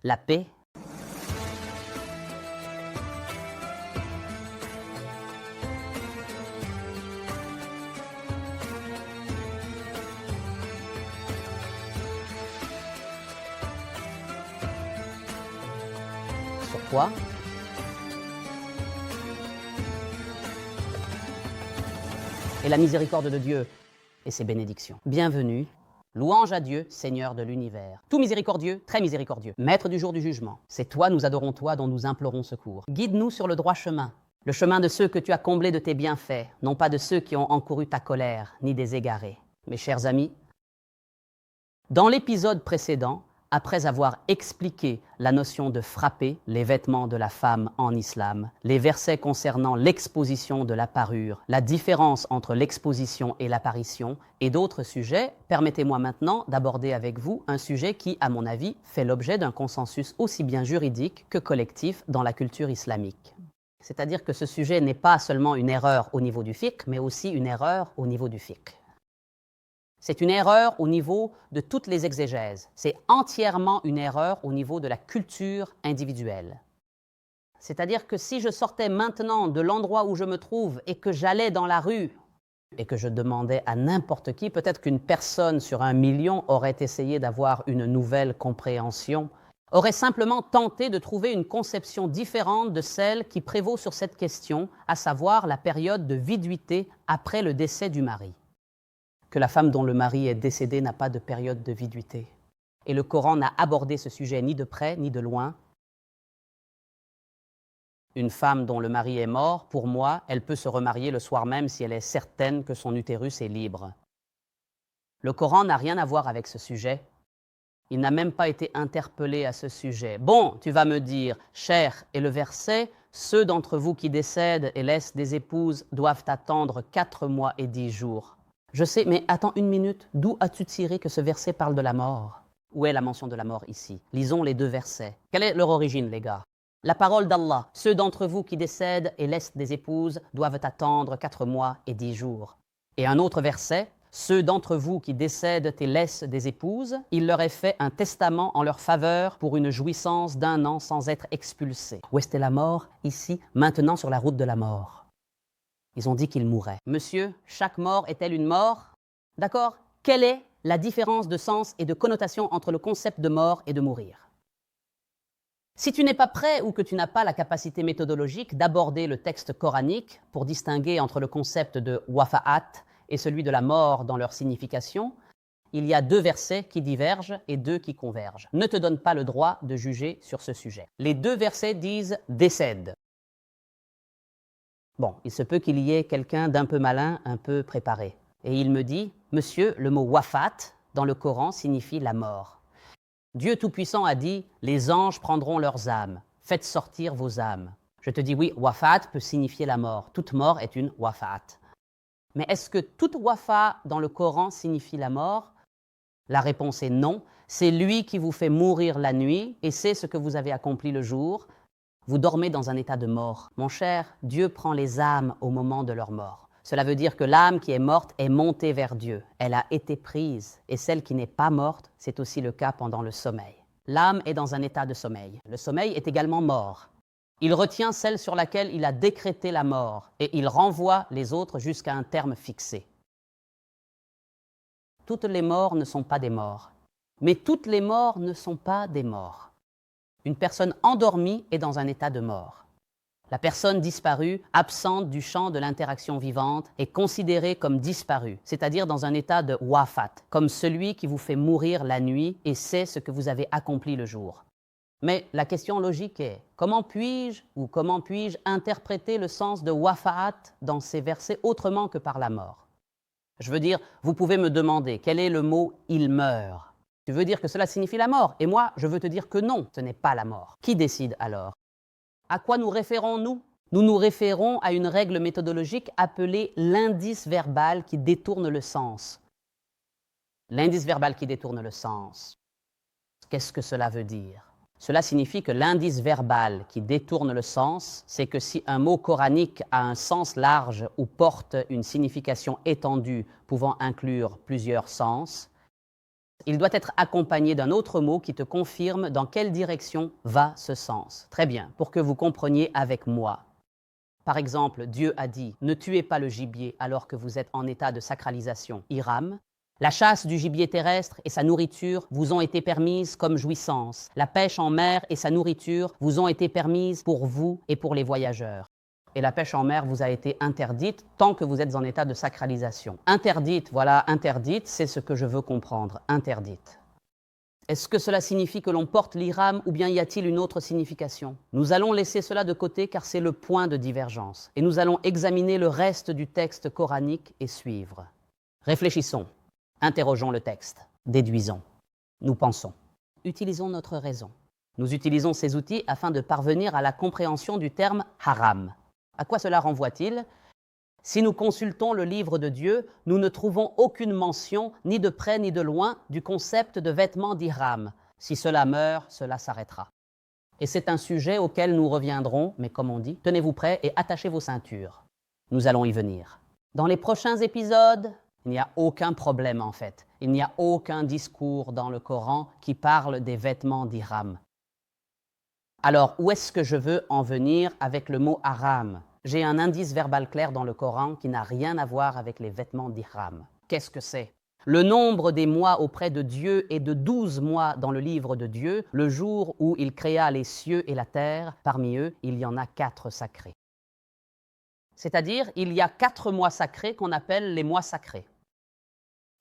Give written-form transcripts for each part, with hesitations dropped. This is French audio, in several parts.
la paix. Sur quoi? Et la miséricorde de Dieu et ses bénédictions. Bienvenue, louange à Dieu, Seigneur de l'univers. Tout miséricordieux, très miséricordieux, Maître du jour du jugement. C'est toi, nous adorons toi, dont nous implorons secours. Guide-nous sur le droit chemin, le chemin de ceux que tu as comblés de tes bienfaits, non pas de ceux qui ont encouru ta colère, ni des égarés. Mes chers amis, dans l'épisode précédent, après avoir expliqué la notion de frapper les vêtements de la femme en islam, les versets concernant l'exposition de la parure, la différence entre l'exposition et l'apparition et d'autres sujets, permettez-moi maintenant d'aborder avec vous un sujet qui, à mon avis, fait l'objet d'un consensus aussi bien juridique que collectif dans la culture islamique. C'est-à-dire que ce sujet n'est pas seulement une erreur au niveau du fiqh, mais aussi une erreur au niveau du fiqh. C'est une erreur au niveau de toutes les exégèses. C'est entièrement une erreur au niveau de la culture individuelle. C'est-à-dire que si je sortais maintenant de l'endroit où je me trouve et que j'allais dans la rue et que je demandais à n'importe qui, peut-être qu'une personne sur 1 million aurait essayé d'avoir une nouvelle compréhension, aurait simplement tenté de trouver une conception différente de celle qui prévaut sur cette question, à savoir la période de viduité après le décès du mari. Que la femme dont le mari est décédé n'a pas de période de viduité. Et le Coran n'a abordé ce sujet ni de près ni de loin. Une femme dont le mari est mort, pour moi, elle peut se remarier le soir même si elle est certaine que son utérus est libre. Le Coran n'a rien à voir avec ce sujet. Il n'a même pas été interpellé à ce sujet. Bon, tu vas me dire, cher, et le verset, ceux d'entre vous qui décèdent et laissent des épouses doivent attendre 4 mois et 10 jours. Je sais, mais attends une minute, d'où as-tu tiré que ce verset parle de la mort? Où est la mention de la mort ici? Lisons les 2 versets. Quelle est leur origine, les gars? La parole d'Allah, ceux d'entre vous qui décèdent et laissent des épouses doivent attendre 4 mois et 10 jours. Et un autre verset, ceux d'entre vous qui décèdent et laissent des épouses, il leur est fait un testament en leur faveur pour une jouissance d'1 an sans être expulsés. Où était la mort? Ici, maintenant sur la route de la mort. Ils ont dit qu'ils mourraient. Monsieur, chaque mort est-elle une mort? D'accord? Quelle est la différence de sens et de connotation entre le concept de mort et de mourir? Si tu n'es pas prêt ou que tu n'as pas la capacité méthodologique d'aborder le texte coranique pour distinguer entre le concept de wafa'at et celui de la mort dans leur signification, il y a 2 versets qui divergent et 2 qui convergent. Ne te donne pas le droit de juger sur ce sujet. Les 2 versets disent « décède ». Bon, il se peut qu'il y ait quelqu'un d'un peu malin, un peu préparé. Et il me dit, monsieur, le mot wafat dans le Coran signifie la mort. Dieu Tout-Puissant a dit, les anges prendront leurs âmes, faites sortir vos âmes. Je te dis oui, wafat peut signifier la mort. Toute mort est une wafat. Mais est-ce que toute wafa dans le Coran signifie la mort? La réponse est non. C'est lui qui vous fait mourir la nuit et c'est ce que vous avez accompli le jour. Vous dormez dans un état de mort. Mon cher, Dieu prend les âmes au moment de leur mort. Cela veut dire que l'âme qui est morte est montée vers Dieu. Elle a été prise. Et celle qui n'est pas morte, c'est aussi le cas pendant le sommeil. L'âme est dans un état de sommeil. Le sommeil est également mort. Il retient celle sur laquelle il a décrété la mort et il renvoie les autres jusqu'à un terme fixé. Toutes les morts ne sont pas des morts. Mais toutes les morts ne sont pas des morts. Une personne endormie est dans un état de mort. La personne disparue, absente du champ de l'interaction vivante, est considérée comme disparue, c'est-à-dire dans un état de wafat, comme celui qui vous fait mourir la nuit et sait ce que vous avez accompli le jour. Mais la question logique est, comment puis-je interpréter le sens de wafat dans ces versets autrement que par la mort? Je veux dire, vous pouvez me demander quel est le mot « il meurt ». Tu veux dire que cela signifie la mort? Et moi, je veux te dire que non, ce n'est pas la mort. Qui décide alors? À quoi nous référons-nous? Nous nous référons à une règle méthodologique appelée l'indice verbal qui détourne le sens. L'indice verbal qui détourne le sens. Qu'est-ce que cela veut dire? Cela signifie que l'indice verbal qui détourne le sens, c'est que si un mot coranique a un sens large ou porte une signification étendue pouvant inclure plusieurs sens, il doit être accompagné d'un autre mot qui te confirme dans quelle direction va ce sens. Très bien, pour que vous compreniez avec moi. Par exemple, Dieu a dit « Ne tuez pas le gibier alors que vous êtes en état de sacralisation, Hiram ». La chasse du gibier terrestre et sa nourriture vous ont été permises comme jouissance. La pêche en mer et sa nourriture vous ont été permises pour vous et pour les voyageurs. Et la pêche en mer vous a été interdite tant que vous êtes en état de sacralisation. Interdite, voilà, interdite, c'est ce que je veux comprendre, interdite. Est-ce que cela signifie que l'on porte l'Hiram ou bien y a-t-il une autre signification? Nous allons laisser cela de côté car c'est le point de divergence et nous allons examiner le reste du texte coranique et suivre. Réfléchissons, interrogeons le texte, déduisons, nous pensons, utilisons notre raison. Nous utilisons ces outils afin de parvenir à la compréhension du terme haram. À quoi cela renvoie-t-il? Si nous consultons le livre de Dieu, nous ne trouvons aucune mention, ni de près ni de loin, du concept de vêtements d'Hiram. Si cela meurt, cela s'arrêtera. Et c'est un sujet auquel nous reviendrons, mais comme on dit, tenez-vous prêts et attachez vos ceintures. Nous allons y venir. Dans les prochains épisodes, il n'y a aucun problème en fait. Il n'y a aucun discours dans le Coran qui parle des vêtements d'Hiram. Alors, où est-ce que je veux en venir avec le mot haram? J'ai un indice verbal clair dans le Coran qui n'a rien à voir avec les vêtements d'Ihram. Qu'est-ce que c'est? Le nombre des mois auprès de Dieu est de 12 mois dans le livre de Dieu, le jour où il créa les cieux et la terre. Parmi eux, il y en a 4 sacrés. C'est-à-dire, il y a 4 mois sacrés qu'on appelle les mois sacrés.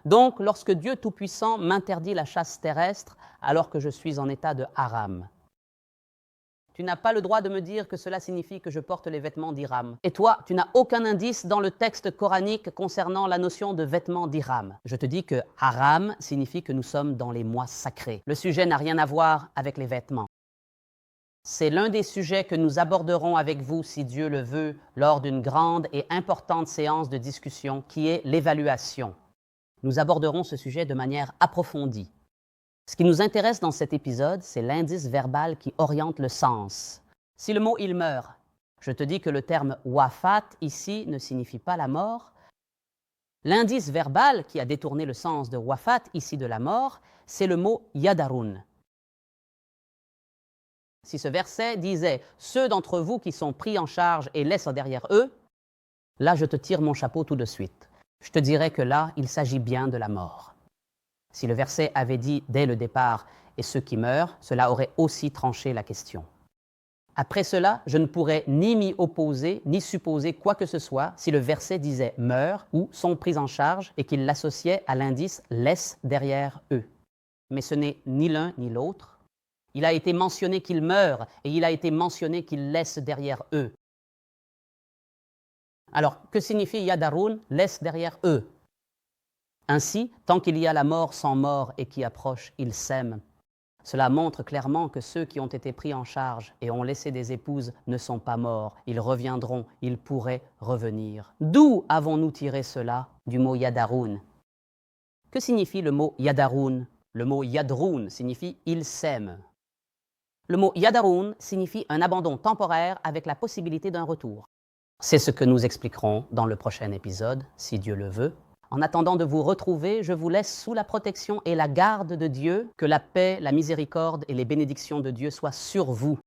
Donc, lorsque Dieu Tout-Puissant m'interdit la chasse terrestre alors que je suis en état de haram, tu n'as pas le droit de me dire que cela signifie que je porte les vêtements d'Hiram. Et toi, tu n'as aucun indice dans le texte coranique concernant la notion de vêtements d'Hiram. Je te dis que haram signifie que nous sommes dans les mois sacrés. Le sujet n'a rien à voir avec les vêtements. C'est l'un des sujets que nous aborderons avec vous, si Dieu le veut, lors d'une grande et importante séance de discussion qui est l'évaluation. Nous aborderons ce sujet de manière approfondie. Ce qui nous intéresse dans cet épisode, c'est l'indice verbal qui oriente le sens. Si le mot « il meurt », je te dis que le terme « wafat » ici ne signifie pas la mort. L'indice verbal qui a détourné le sens de « wafat » ici de la mort, c'est le mot « yadarun ». Si ce verset disait « ceux d'entre vous qui sont pris en charge et laissent derrière eux », là je te tire mon chapeau tout de suite. Je te dirais que là, il s'agit bien de la mort. Si le verset avait dit dès le départ « et ceux qui meurent », cela aurait aussi tranché la question. Après cela, je ne pourrais ni m'y opposer, ni supposer quoi que ce soit si le verset disait « meurent » ou « sont pris en charge » et qu'il l'associait à l'indice « laisse derrière eux ». Mais ce n'est ni l'un ni l'autre. Il a été mentionné qu'ils meurent et il a été mentionné qu'ils laissent derrière eux. Alors, que signifie « yadarun » « laisse derrière eux » ? Ainsi, tant qu'il y a la mort sans mort et qui approche, ils s'aiment. Cela montre clairement que ceux qui ont été pris en charge et ont laissé des épouses ne sont pas morts. Ils reviendront, ils pourraient revenir. D'où avons-nous tiré cela? Du mot yadarun. Que signifie le mot yadarun? Le mot yadrun signifie « ils s'aiment ». Le mot yadarun signifie un abandon temporaire avec la possibilité d'un retour. C'est ce que nous expliquerons dans le prochain épisode, si Dieu le veut. En attendant de vous retrouver, je vous laisse sous la protection et la garde de Dieu. Que la paix, la miséricorde et les bénédictions de Dieu soient sur vous.